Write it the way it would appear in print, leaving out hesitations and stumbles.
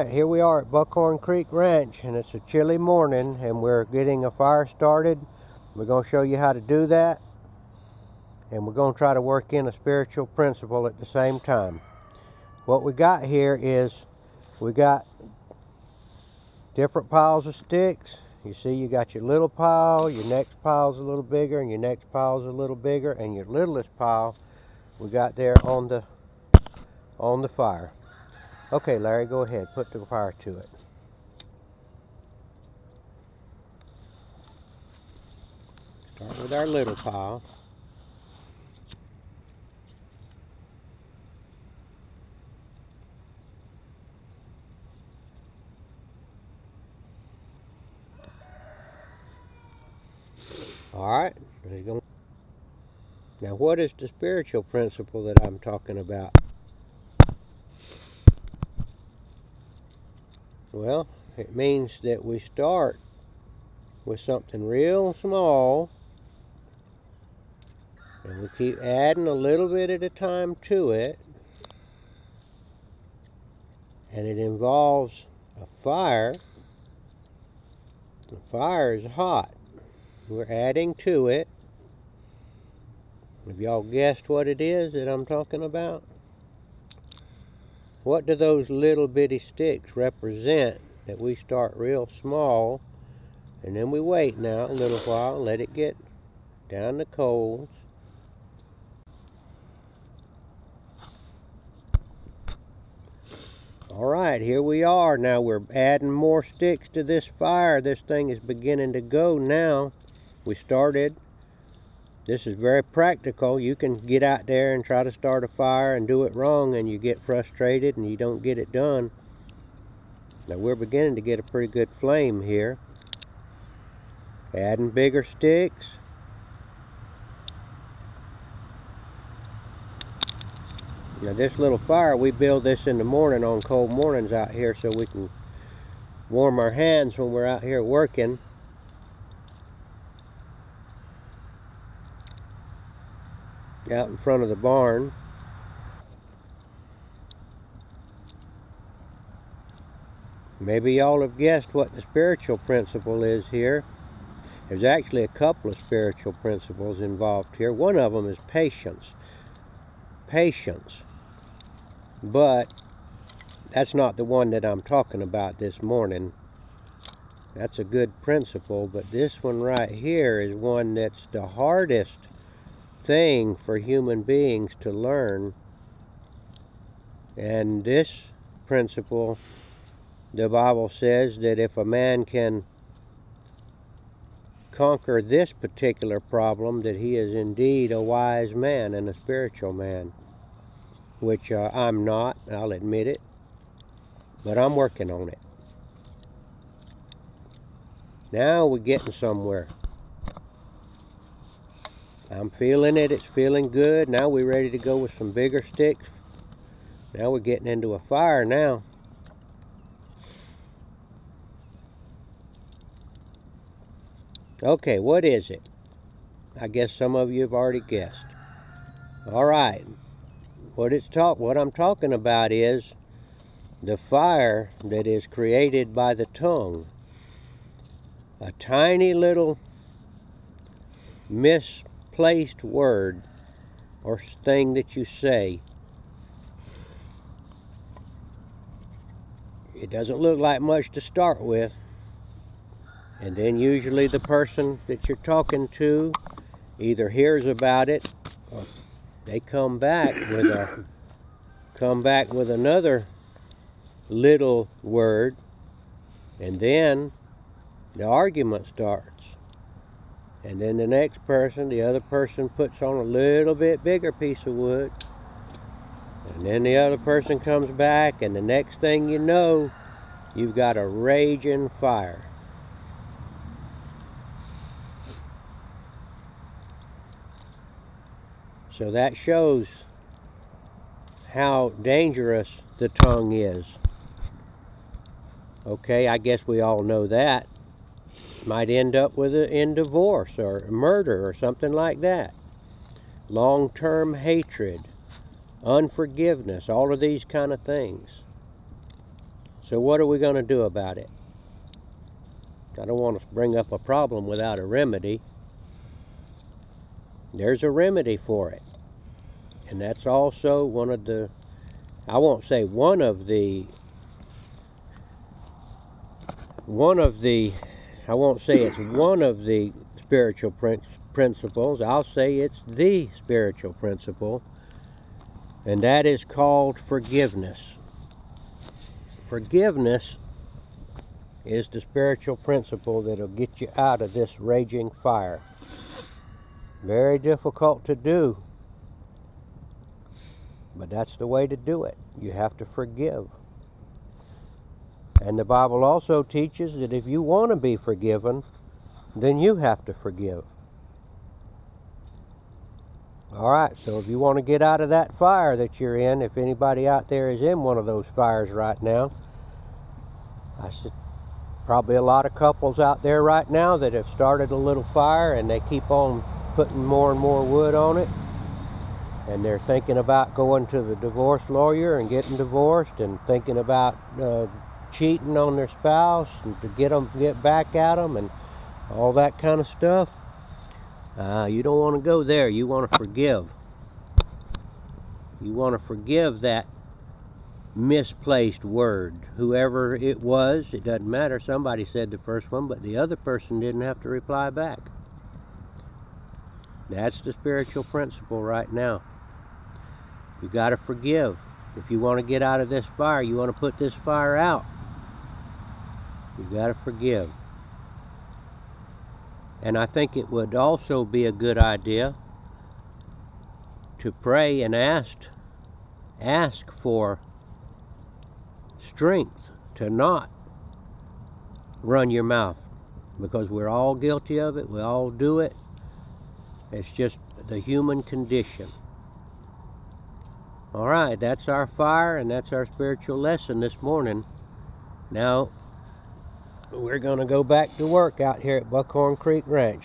Here we are at Buckhorn Creek Ranch, and it's a chilly morning, and we're getting a fire started. We're going to show you how to do that, and we're going to try to work in a spiritual principle at the same time. What we got here is we got different piles of sticks. You see, you got your little pile, your next pile's a little bigger, and your next pile's a little bigger, and your littlest pile we got there on the fire. Okay, Larry, go ahead, put the fire to it. Start with our little pile. Alright, there you go. Now what is the spiritual principle that I'm talking about? Well, it means that we start with something real small, and we keep adding a little bit at a time to it, and it involves a fire. The fire is hot. We're adding to it. Have y'all guessed what it is that I'm talking about? What do those little bitty sticks represent that we start real small, and then we wait now a little while and let it get down the coals? Alright, here we are. Now we're adding more sticks to this fire. This thing is beginning to go now. We started. This is very practical. You can get out there and try to start a fire and do it wrong, and you get frustrated and you don't get it done. Now we're beginning to get a pretty good flame here. Adding bigger sticks. Now this little fire, we build this in the morning on cold mornings out here so we can warm our hands when we're out here working. Out in front of the barn. Maybe y'all have guessed what the spiritual principle is here. There's actually a couple of spiritual principles involved here. One of them is patience. Patience. But that's not the one that I'm talking about this morning. That's a good principle, but this one right here is one that's the hardest thing for human beings to learn. And this principle, the Bible says that if a man can conquer this particular problem, that he is indeed a wise man and a spiritual man. Which I'm not, I'll admit it, but I'm working on it. Now we're getting somewhere. I'm feeling it, it's feeling good. Now we're ready to go with some bigger sticks. Now we're getting into a fire now. Okay, what is it? I guess some of you have already guessed. Alright. What I'm talking about is the fire that is created by the tongue. A tiny little misplaced word or thing that you say. It doesn't look like much to start with, and then usually the person that you're talking to either hears about it or they come back with another little word, and then the argument starts. And then the next person, the other person puts on a little bit bigger piece of wood, and then the other person comes back, and the next thing you know, you've got a raging fire. So that shows how dangerous the tongue is. Okay, I guess we all know that. Might end up in divorce or murder or something like that. Long-term hatred, unforgiveness, all of these kind of things. So what are we going to do about it? I don't want to bring up a problem without a remedy. There's a remedy for it. And that's also one of the, I won't say one of the, I won't say it's one of the spiritual principles. I'll say it's the spiritual principle. And that is called forgiveness. Forgiveness is the spiritual principle that'll get you out of this raging fire. Very difficult to do, but that's the way to do it. You have to forgive. And the Bible also teaches that if you want to be forgiven, then you have to forgive. Alright, so if you want to get out of that fire that you're in, if anybody out there is in one of those fires right now, I said, probably a lot of couples out there right now that have started a little fire and they keep on putting more and more wood on it, and they're thinking about going to the divorce lawyer and getting divorced, and thinking about cheating on their spouse and to get back at them and all that kind of stuff. You don't want to go there. You want to forgive. You want to forgive that misplaced word. Whoever it was, it doesn't matter. Somebody said the first one, but the other person didn't have to reply back. That's the spiritual principle right now. You got to forgive. If you want to get out of this fire, you want to put this fire out, you got to forgive. And I think it would also be a good idea to pray and ask for strength to not run your mouth, because we're all guilty of it. We all do it. It's just the human condition. Alright, that's our fire, and that's our spiritual lesson this morning. Now, we're going to go back to work out here at Buckhorn Creek Ranch.